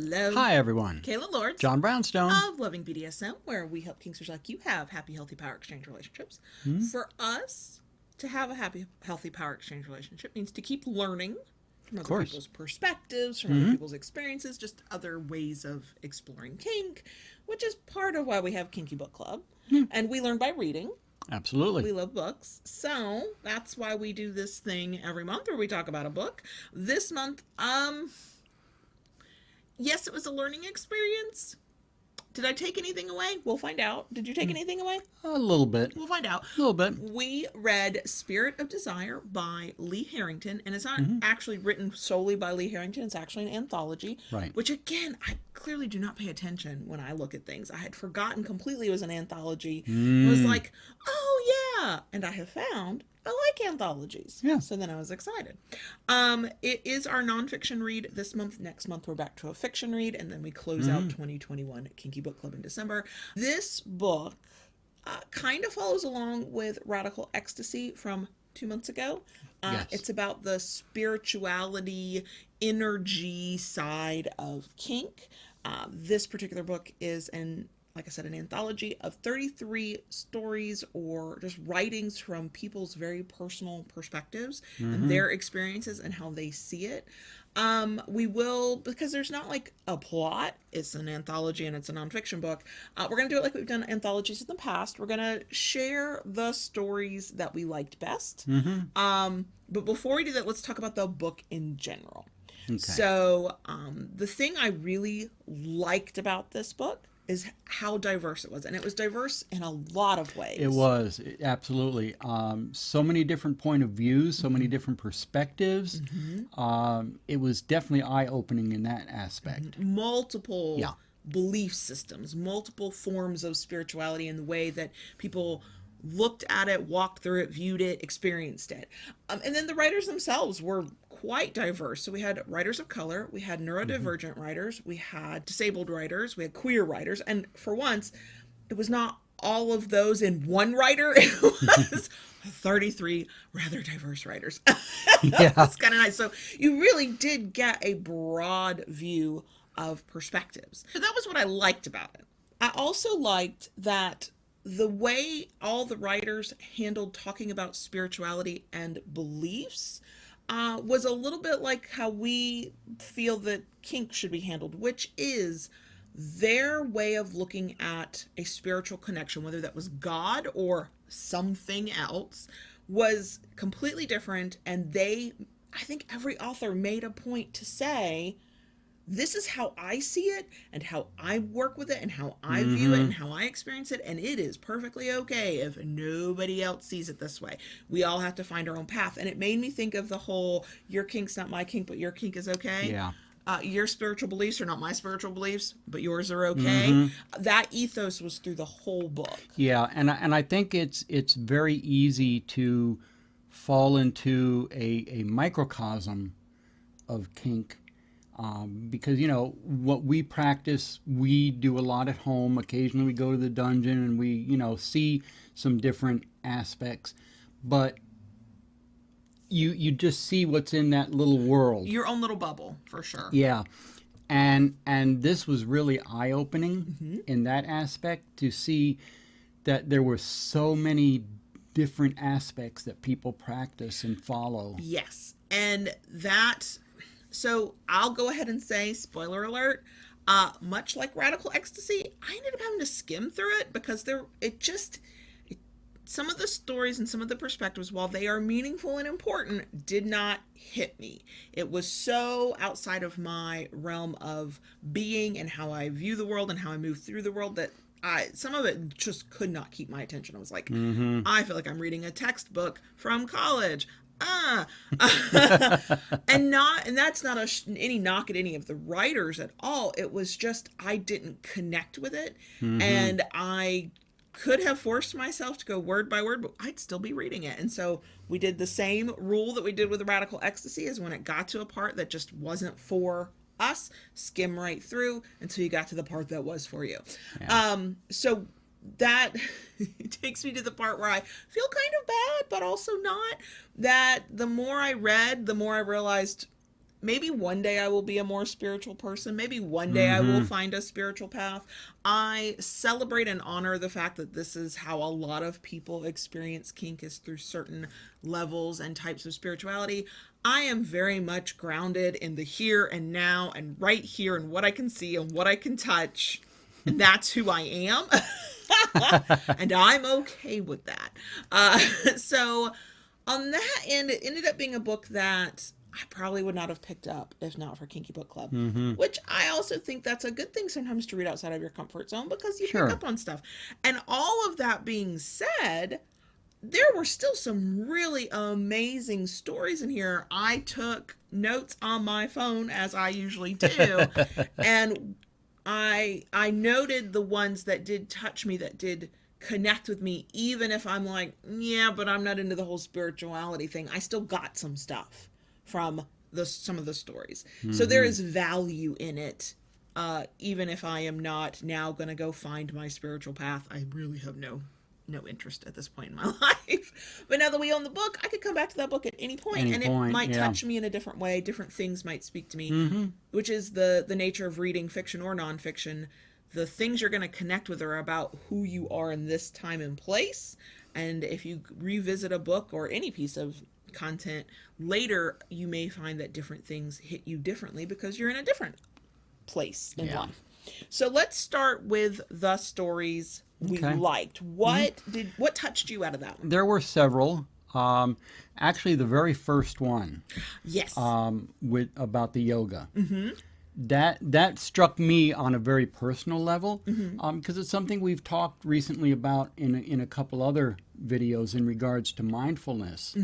Hello. Hi, everyone. Kayla Lords. John Brownstone. Of Loving BDSM, where we help kinksters like you have happy, healthy power exchange relationships. For us to have a happy, healthy power exchange relationship means to keep learning from other people's perspectives, from other people's experiences, just other ways of exploring kink, which is part of why we have Kinky Book Club. And we learn by reading. Absolutely. We love books. So that's why we do this thing every month where we talk about a book. This month, yes, it was a learning experience. Did I take anything away? We'll find out. Did you take anything away? A little bit. We'll find out. A little bit. We read Spirit of Desire by Lee Harrington, and it's not actually written solely by Lee Harrington. It's actually an anthology. Right. Which, again, I clearly do not pay attention when I look at things. I had forgotten completely it was an anthology. It was like, oh, yeah. And I have found I like anthologies. Yeah. So then I was excited. It is our nonfiction read this month. Next month, we're back to a fiction read, and then we close out 2021 at Kinky Book Club in December. This book kind of follows along with Radical Ecstasy from 2 months ago. Yes. It's about the spirituality, energy side of kink. This particular book is like I said, an anthology of 33 stories or just writings from people's very personal perspectives and their experiences and how they see it. We will, because there's not like a plot, it's an anthology and it's a nonfiction book. We're going to do it like we've done anthologies in the past. We're going to share the stories that we liked best. But before we do that, let's talk about the book in general. Okay. So the thing I really liked about this book is how diverse it was. And it was diverse in a lot of ways. It was, absolutely. So many different point of views, so many different perspectives. It was definitely eye-opening in that aspect. Multiple belief systems, multiple forms of spirituality in the way that people looked at it, walked through it, viewed it, experienced it. And then the writers themselves were quite diverse. So we had writers of color, we had neurodivergent writers, we had disabled writers, we had queer writers, and for once, it was not all of those in one writer. It was 33 rather diverse writers. Yeah. That's kind of nice. So you really did get a broad view of perspectives. So that was what I liked about it. I also liked that the way all the writers handled talking about spirituality and beliefs was a little bit like how we feel that kink should be handled, which is their way of looking at a spiritual connection, whether that was God or something else, was completely different. And I think every author made a point to say, this is how I see it and how I work with it and how I view it and how I experience it. And it is perfectly okay if nobody else sees it this way. We all have to find our own path. And it made me think of the whole, your kink's not my kink, but your kink is okay. Yeah. Your spiritual beliefs are not my spiritual beliefs, but yours are okay. That ethos was through the whole book. Yeah. And I think it's very easy to fall into a microcosm of kink. Because, what we practice, we do a lot at home. Occasionally we go to the dungeon and we, see some different aspects. But you just see what's in that little world. Your own little bubble, for sure. Yeah. And this was really eye-opening in that aspect, to see that there were so many different aspects that people practice and follow. Yes. And that... So I'll go ahead and say, spoiler alert, much like Radical Ecstasy, I ended up having to skim through it because some of the stories and some of the perspectives, while they are meaningful and important, did not hit me. It was so outside of my realm of being and how I view the world and how I move through the world that some of it just could not keep my attention. I was like, I feel like I'm reading a textbook from college. And that's not any knock at any of the writers at all. It was just I didn't connect with it, and I could have forced myself to go word by word, but I'd still be reading it. And so we did the same rule that we did with Radical Ecstasy, is when it got to a part that just wasn't for us, skim right through until you got to the part that was for you. Yeah. So that takes me to the part where I feel kind of bad, but also not. That the more I read, the more I realized maybe one day I will be a more spiritual person. Maybe one day I will find a spiritual path. I celebrate and honor the fact that this is how a lot of people experience kink, is through certain levels and types of spirituality. I am very much grounded in the here and now and right here and what I can see and what I can touch. And that's who I am. And I'm okay with that. So on that end, it ended up being a book that I probably would not have picked up if not for Kinky Book Club, which I also think that's a good thing sometimes to read outside of your comfort zone, because you pick up on stuff. And all of that being said, there were still some really amazing stories in here. I took notes on my phone, as I usually do, and I noted the ones that did touch me, that did connect with me, even if I'm like, yeah, but I'm not into the whole spirituality thing. I still got some stuff from some of the stories. So there is value in it, even if I am not now going to go find my spiritual path. I really have no interest at this point in my life. But now that we own the book, I could come back to that book at any point, and it might touch me in a different way. Different things might speak to me, which is the nature of reading fiction or nonfiction. The things you're going to connect with are about who you are in this time and place. And if you revisit a book or any piece of content later, you may find that different things hit you differently because you're in a different place in life. So let's start with the stories we liked. What touched you out of that one? There were several. Actually, the very first one, with about the yoga, that struck me on a very personal level, because it's something we've talked recently about in a couple other videos in regards to mindfulness.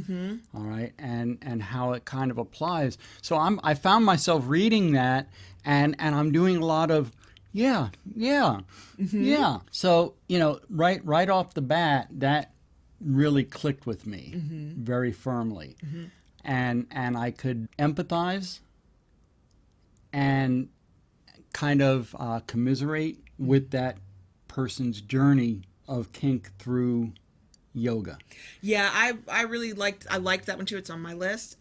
All right, and how it kind of applies. So I found myself reading that, and I'm doing a lot of yeah. So right off the bat, that really clicked with me very firmly, and I could empathize and kind of commiserate with that person's journey of kink through yoga. Yeah, I really liked that one too. It's on my list.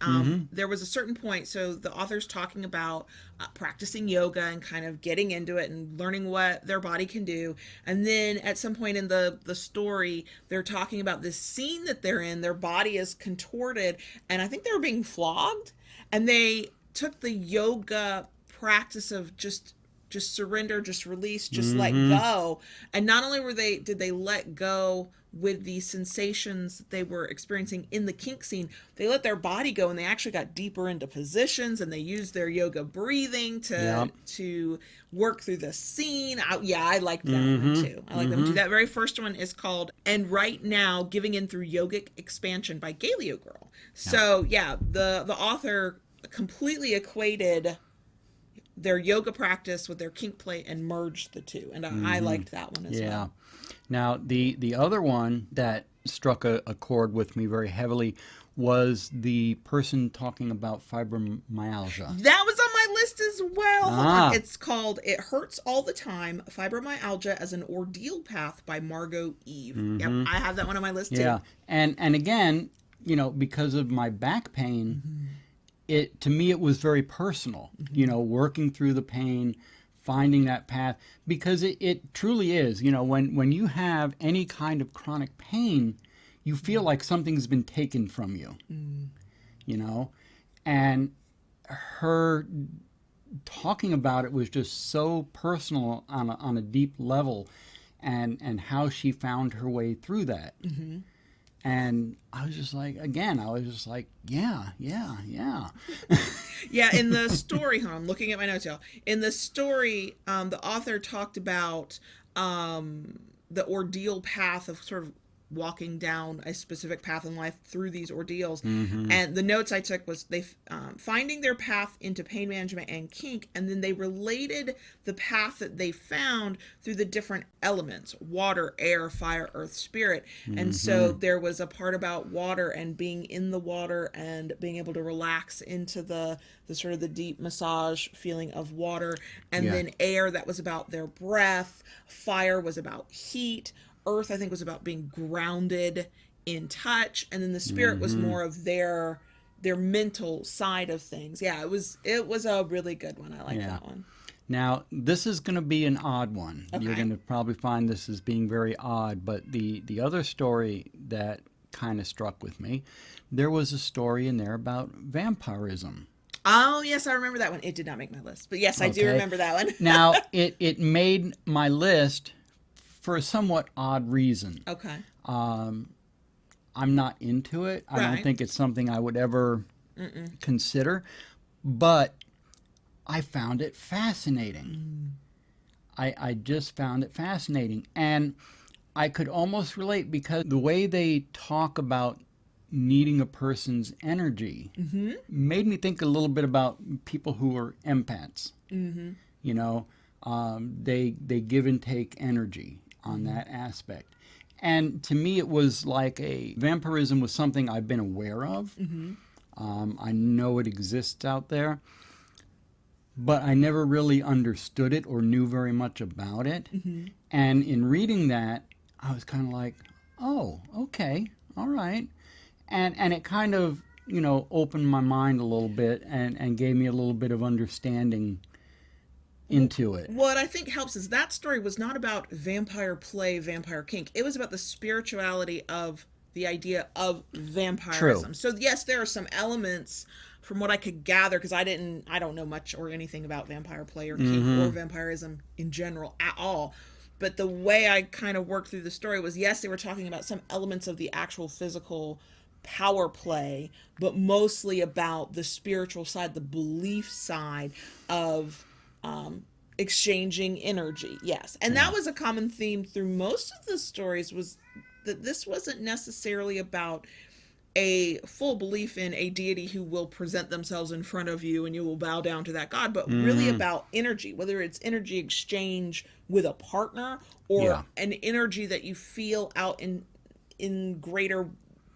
There was a certain point, so the author's talking about practicing yoga and kind of getting into it and learning what their body can do. And then at some point in the story, they're talking about this scene that they're in. Their body is contorted, and I think they were being flogged, and they took the yoga practice of just surrender, just release, just let go. And not only did they let go with the sensations that they were experiencing in the kink scene, they let their body go, and they actually got deeper into positions, and they used their yoga breathing to work through the scene. I liked that one too. I like them too. That very first one is called "And Right Now, Giving In Through Yogic Expansion" by Galio Girl. So the author completely equated their yoga practice with their kink play and merged the two, and I liked that one as well. Now the other one that struck a chord with me very heavily was the person talking about fibromyalgia. That was on my list as well. It's called "It Hurts All the Time: Fibromyalgia as an Ordeal Path" by Margot Eve. Yep, I have that one on my list too. Yeah, and again, because of my back pain, to me it was very personal. Working through the pain, finding that path, because it truly is. When you have any kind of chronic pain, you feel like something's been taken from you. And her talking about it was just so personal on a deep level, and how she found her way through that. And I was just like, yeah. Yeah, in the story, I'm looking at my notes, y'all. In the story, the author talked about the ordeal path of sort of walking down a specific path in life through these ordeals. And the notes I took was they finding their path into pain management and kink, and then they related the path that they found through the different elements: water, air, fire, earth, spirit. And so there was a part about water and being in the water and being able to relax into the sort of the deep massage feeling of water, and then air, that was about their breath. Fire was about heat. Earth, I think, was about being grounded in touch, and then the spirit was more of their their mental side of things. Yeah, it was a really good one. I like Yeah. that one. Now, this is going to be an odd one. You're Okay. going to probably find this as being very odd, but the other story that kind of struck with me, there was a story in there about vampirism. Oh, yes, I remember that one. It did not make my list, but yes, I do Okay. remember that one. Now, it made my list for a somewhat odd reason. Okay. I'm not into it. I don't Right. think it's something I would ever consider, but I found it fascinating. I just found it fascinating. And I could almost relate because the way they talk about needing a person's energy made me think a little bit about people who are empaths. You know, they give and take energy on that aspect. And to me, it was like vampirism was something I've been aware of. I know it exists out there, but I never really understood it or knew very much about it. And in reading that, I was kind of like, oh, okay, all right. And it kind of, opened my mind a little bit and gave me a little bit of understanding into it. What I think helps is that story was not about vampire play, vampire kink. It was about the spirituality of the idea of vampirism. True. So yes, there are some elements from what I could gather, because I don't know much or anything about vampire play or kink or vampirism in general at all. But the way I kind of worked through the story was, yes, they were talking about some elements of the actual physical power play, but mostly about the spiritual side, the belief side of exchanging energy. Yes. And that was a common theme through most of the stories, was that this wasn't necessarily about a full belief in a deity who will present themselves in front of you and you will bow down to that god, but really about energy, whether it's energy exchange with a partner or an energy that you feel out in greater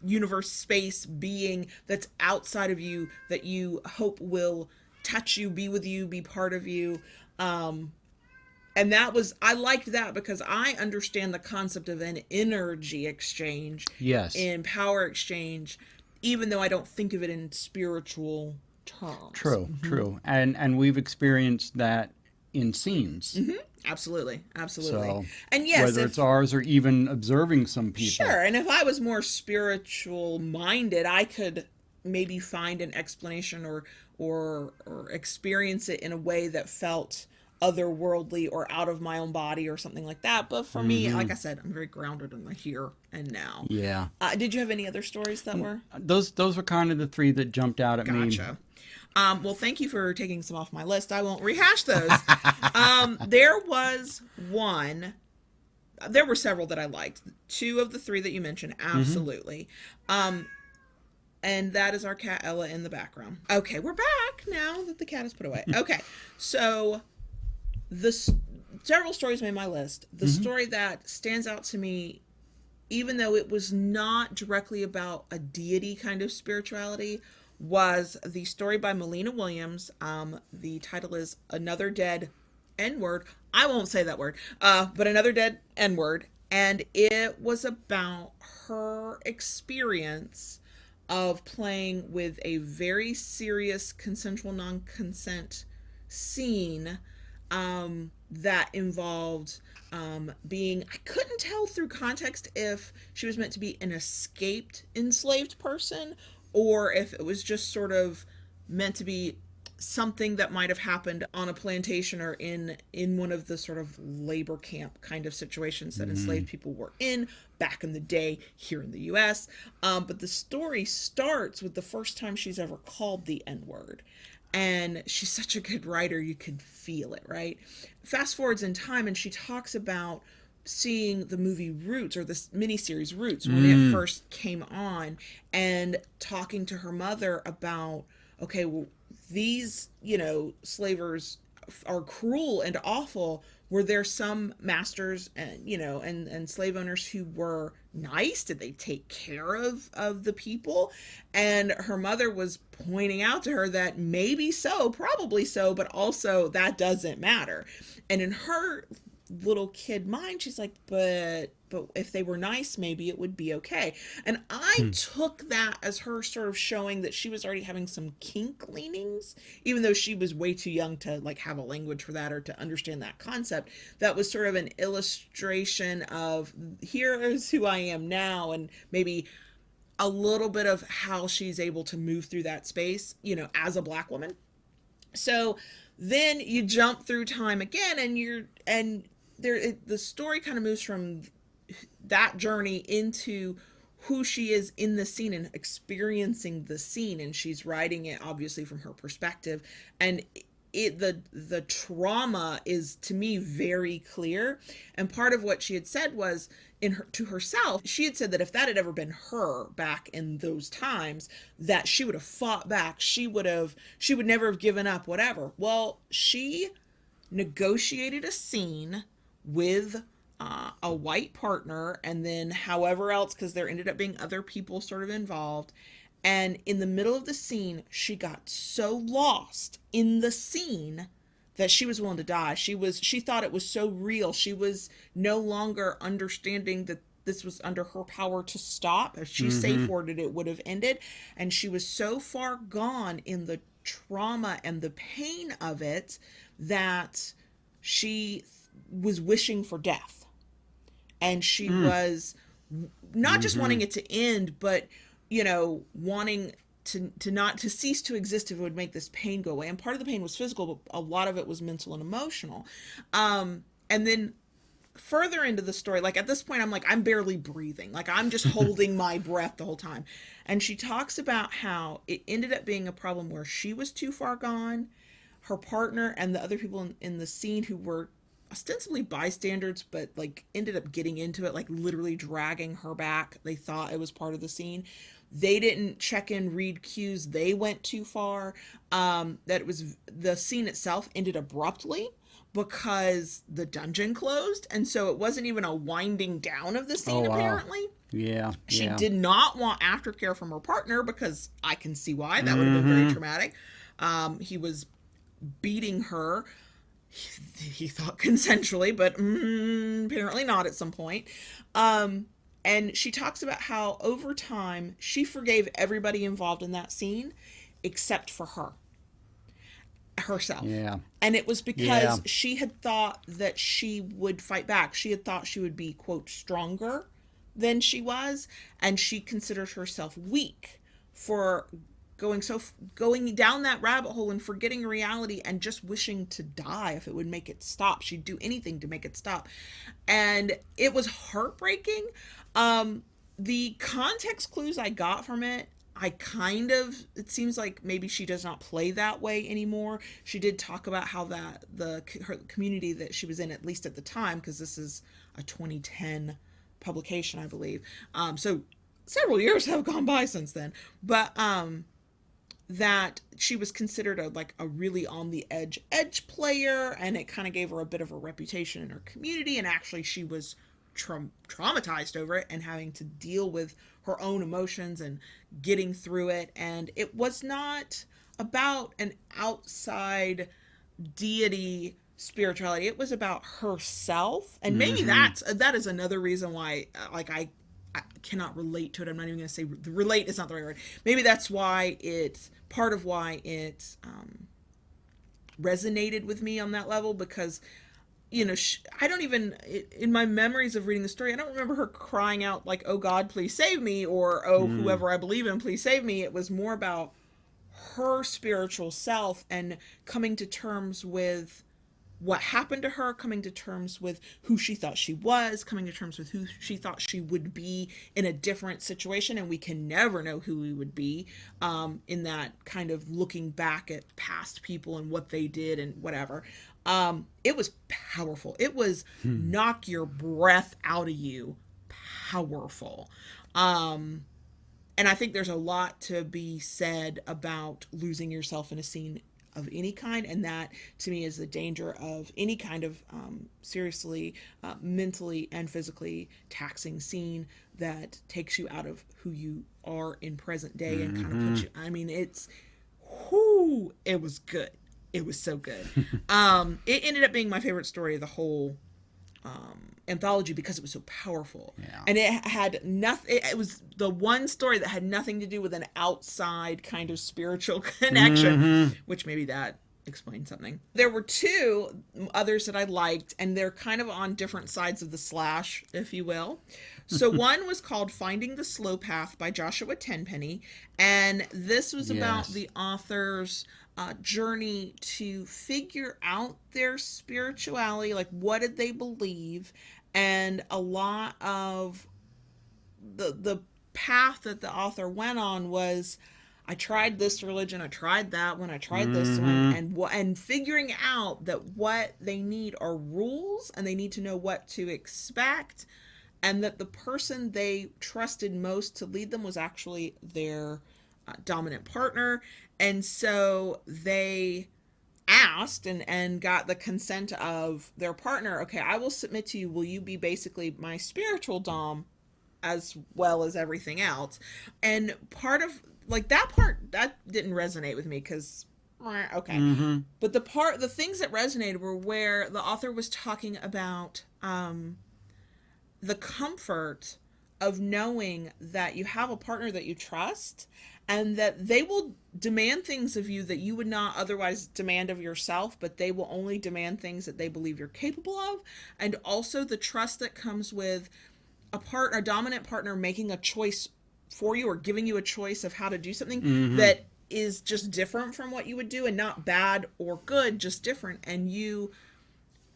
universe, space, being that's outside of you that you hope will touch you, be with you, be part of you. And I liked that because I understand the concept of an energy exchange, Yes. in power exchange, even though I don't think of it in spiritual terms. True. And we've experienced that in scenes. Absolutely. So, And yes, whether it's ours or even observing some people. sure. And if I was more spiritual minded, I could maybe find an explanation or experience it in a way that felt otherworldly or out of my own body or something like that. But for me, like I said, I'm very grounded in the here and now. Yeah. Did you have any other stories that were? Those were kind of the three that jumped out at me. Gotcha. Well, thank you for taking some off my list. I won't rehash those. There was one. There were several that I liked. Two of the three that you mentioned, absolutely. And that is our cat Ella in the background. Okay, we're back now that the cat is put away. Okay, so several stories made my list. The story that stands out to me, even though it was not directly about a deity kind of spirituality, was the story by Melina Williams. The title is Another Dead N-Word. I won't say that word, but Another Dead N-Word. And it was about her experience of playing with a very serious consensual non-consent scene that involved I couldn't tell through context if she was meant to be an escaped enslaved person or if it was just sort of meant to be something that might have happened on a plantation or in one of the sort of labor camp kind of situations that enslaved people were in back in the day here in the US. But the story starts with the first time she's ever called the N-word. And she's such a good writer, you could feel it, right? Fast forwards in time, and she talks about seeing the movie Roots, or this miniseries Roots, when it first came on, and talking to her mother about, okay, well, these, slavers are cruel and awful. Were there some masters and, and slave owners who were nice? Did they take care of the people? And her mother was pointing out to her that maybe so, probably so, but also that doesn't matter. And in her little kid mind, she's like, but but if they were nice, maybe it would be okay. And I took that as her sort of showing that she was already having some kink leanings, even though she was way too young to like have a language for that or to understand that concept. That was sort of an illustration of here is who I am now, and maybe a little bit of how she's able to move through that space, as a Black woman. So then you jump through time again, the story kind of moves from that journey into who she is in the scene and experiencing the scene, and she's writing it obviously from her perspective, and the trauma is, to me, very clear. And part of what she had said was, to herself, she had said that if that had ever been her back in those times, that she would have fought back, she would never have given up, whatever. Well, she negotiated a scene with a white partner, and then however else, because there ended up being other people sort of involved. And in the middle of the scene, she got so lost in the scene that she was willing to die. She thought it was so real. She was no longer understanding that this was under her power to stop. If she safe worded, it would have ended. And she was so far gone in the trauma and the pain of it that she was wishing for death. And she was not just wanting it to end, but wanting to cease to exist if it would make this pain go away. And part of the pain was physical, but a lot of it was mental and emotional. And then further into the story, like at this point, I'm like, I'm barely breathing. Like I'm just holding my breath the whole time. And she talks about how it ended up being a problem where she was too far gone. Her partner and the other people in the scene who were ostensibly bystanders, but like ended up getting into it, like literally dragging her back. They thought it was part of the scene. They didn't check in, read cues. They went too far. That it was, the scene itself ended abruptly because the dungeon closed. And so it wasn't even a winding down of the scene, apparently. Yeah. She did not want aftercare from her partner, because I can see why. That would have been very traumatic. He was beating her. He thought consensually, but apparently not at some point. And she talks about how over time she forgave everybody involved in that scene except for herself. Yeah. And it was because she had thought that she would fight back. She had thought she would be, quote, stronger than she was, and she considered herself weak for going down that rabbit hole and forgetting reality and just wishing to die if it would make it stop. She'd do anything to make it stop. And it was heartbreaking. The context clues I got from it, it seems like maybe she does not play that way anymore. She did talk about how her community that she was in, at least at the time, because this is a 2010 publication, I believe. So several years have gone by since then, but that she was considered a really on the edge player, and it kind of gave her a bit of a reputation in her community, and actually she was traumatized over it and having to deal with her own emotions and getting through it. And it was not about an outside deity spirituality. It was about herself, and maybe that is another reason why I cannot relate to it. I'm not even going to say relate is not the right word. Maybe that's why part of why it resonated with me on that level, because I don't even, in my memories of reading the story, I don't remember her crying out like, "Oh God, please save me," or "Oh, whoever I believe in, please save me." It was more about her spiritual self and coming to terms with what happened to her, coming to terms with who she thought she was, coming to terms with who she thought she would be in a different situation. And we can never know who we would be in that kind of looking back at past people and what they did and whatever. It was powerful. It was knock your breath out of you powerful. And I think there's a lot to be said about losing yourself in a scene of any kind, and that to me is the danger of any kind of seriously mentally and physically taxing scene that takes you out of who you are in present day and kind of puts you, I mean, it was good. It was so good. It ended up being my favorite story of the whole anthology because it was so powerful. Yeah. And it had nothing, it was the one story that had nothing to do with an outside kind of spiritual connection, which maybe that explains something. There were two others that I liked, and they're kind of on different sides of the slash, if you will. So one was called Finding the Slow Path by Joshua Tenpenny, and this was about the author's journey to figure out their spirituality, like what did they believe, and a lot of the path that the author went on was, I tried this religion, I tried that one, I tried this one, and figuring out that what they need are rules, and they need to know what to expect, and that the person they trusted most to lead them was actually their dominant partner. And so they asked and got the consent of their partner, okay, I will submit to you, will you be basically my spiritual dom as well as everything else? And part of, like, that part, that didn't resonate with me because, okay. But the things that resonated were where the author was talking about the comfort of knowing that you have a partner that you trust, and that they will demand things of you that you would not otherwise demand of yourself, but they will only demand things that they believe you're capable of. And also the trust that comes with a dominant partner making a choice for you, or giving you a choice of how to do something that is just different from what you would do, and not bad or good, just different. And you,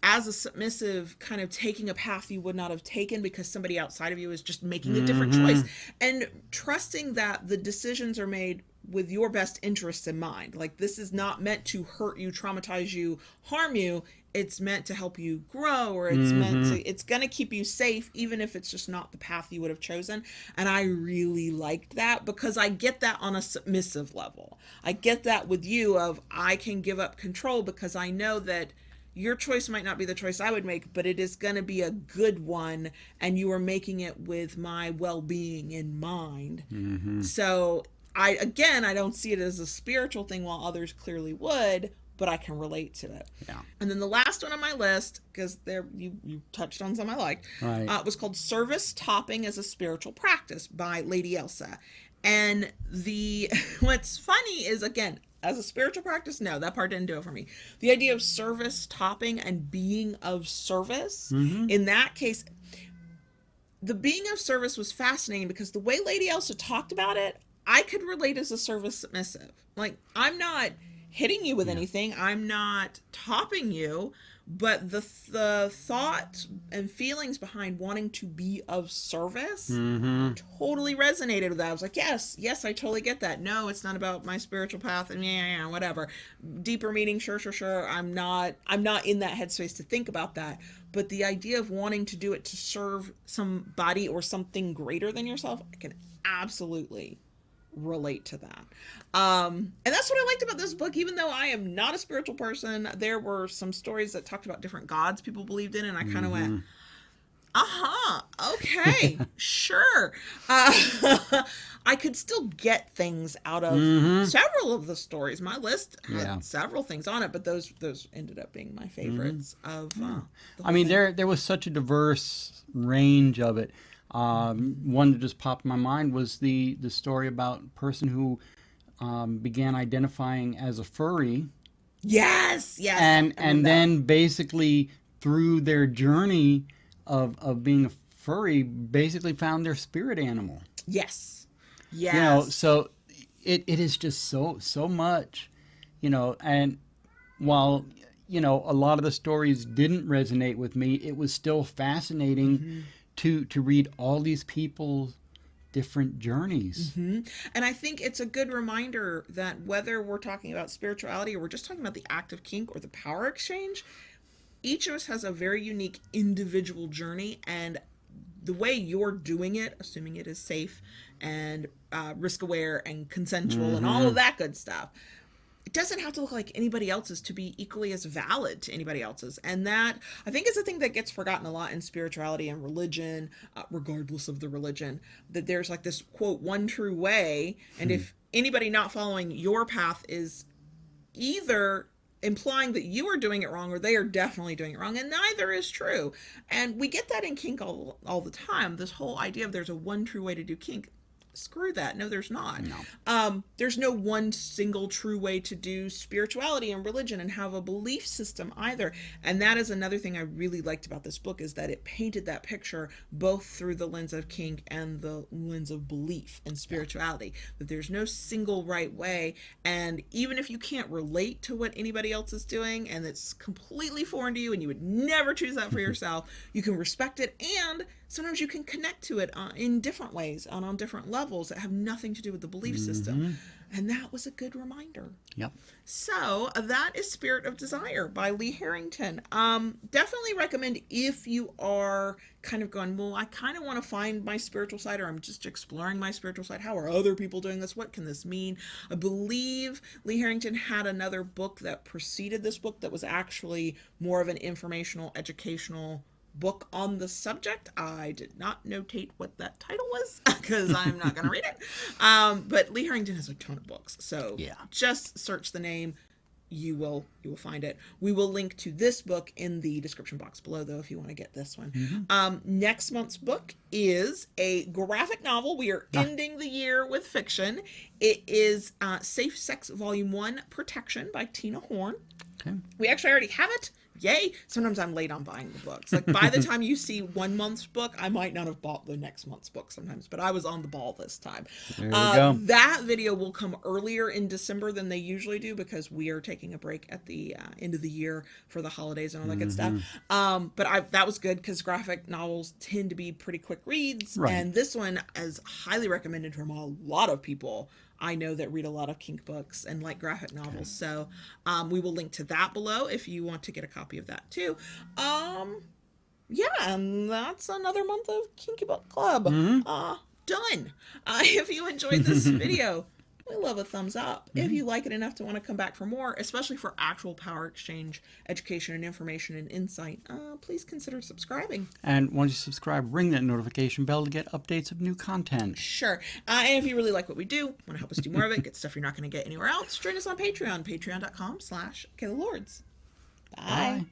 as a submissive, kind of taking a path you would not have taken because somebody outside of you is just making a different choice, and trusting that the decisions are made with your best interests in mind. Like, this is not meant to hurt you, traumatize you, harm you. It's meant to help you grow, or it's meant to, it's going to keep you safe, even if it's just not the path you would have chosen. And I really liked that, because I get that on a submissive level. I get that with you, of I can give up control because I know that your choice might not be the choice I would make, but it is going to be a good one, and you are making it with my well-being in mind. So I don't see it as a spiritual thing, while others clearly would, but I can relate to it. Yeah. And then the last one on my list, because there you touched on some I liked, was called Service Topping as a Spiritual Practice by Lady Elsa. And what's funny is, again, as a spiritual practice, no, that part didn't do it for me. The idea of service topping and being of service, in that case, the being of service was fascinating, because the way Lady Elsa talked about it, I could relate as a service submissive. Like, I'm not hitting you with anything, I'm not topping you, but the thought and feelings behind wanting to be of service totally resonated with that. I was like, yes, I totally get that. No, it's not about my spiritual path and whatever. Deeper meaning, sure. I'm not in that headspace to think about that. But the idea of wanting to do it to serve somebody or something greater than yourself, I can absolutely relate to that. And that's what I liked about this book. Even though I am not a spiritual person, there were some stories that talked about different gods people believed in, and I kind of went, okay, sure. I could still get things out of several of the stories. My list had several things on it, but those ended up being my favorites of I mean, there was such a diverse range of it. One that just popped in my mind was the story about a person who began identifying as a furry. Yes. And then basically through their journey of being a furry, basically found their spirit animal. Yes. So it is just so much, and while, a lot of the stories didn't resonate with me, it was still fascinating to read all these people's different journeys. And I think it's a good reminder that whether we're talking about spirituality or we're just talking about the act of kink or the power exchange, each of us has a very unique individual journey, and the way you're doing it, assuming it is safe and risk aware and consensual and all of that good stuff, it doesn't have to look like anybody else's to be equally as valid to anybody else's. And that, I think, is a thing that gets forgotten a lot in spirituality and religion, regardless of the religion, that there's like this, quote, one true way. And if anybody not following your path is either implying that you are doing it wrong or they are definitely doing it wrong, and neither is true. And we get that in kink all the time. This whole idea of there's a one true way to do kink. Screw that. No, there's not. No. There's no one single true way to do spirituality and religion and have a belief system either. And that is another thing I really liked about this book, is that it painted that picture both through the lens of kink and the lens of belief and spirituality, that there's no single right way. And even if you can't relate to what anybody else is doing and it's completely foreign to you and you would never choose that for yourself, you can respect it, and sometimes you can connect to it in different ways and on different levels that have nothing to do with the belief system. And that was a good reminder. Yep. So that is Spirit of Desire by Lee Harrington. Definitely recommend if you are kind of going, well, I kind of want to find my spiritual side, or I'm just exploring my spiritual side. How are other people doing this? What can this mean? I believe Lee Harrington had another book that preceded this book that was actually more of an informational, educational book on the subject. I did not notate what that title was because I'm not going to read it. But Lee Harrington has a ton of books, so just search the name. You will find it. We will link to this book in the description box below, though, if you want to get this one. Next month's book is a graphic novel. We are ending the year with fiction. It is Safe Sex Volume 1, Protection by Tina Horn. Okay. We actually already have it. Yay. Sometimes I'm late on buying the books. Like, by the time you see 1 month's book, I might not have bought the next month's book sometimes, but I was on the ball this time. There you go. That video will come earlier in December than they usually do because we are taking a break at the end of the year for the holidays and all that good stuff. But that was good because graphic novels tend to be pretty quick reads. Right. And this one is highly recommended from a lot of people I know that read a lot of kink books and like graphic novels. So we will link to that below if you want to get a copy of that too. Yeah, and that's another month of Kinky Book Club. Done. If you enjoyed this video, we love a thumbs up. If you like it enough to want to come back for more, especially for actual power exchange, education, and information and insight, please consider subscribing. And once you subscribe, ring that notification bell to get updates of new content. Sure. And if you really like what we do, want to help us do more of it, get stuff you're not going to get anywhere else, join us on Patreon, patreon.com/KaylaLords. Bye.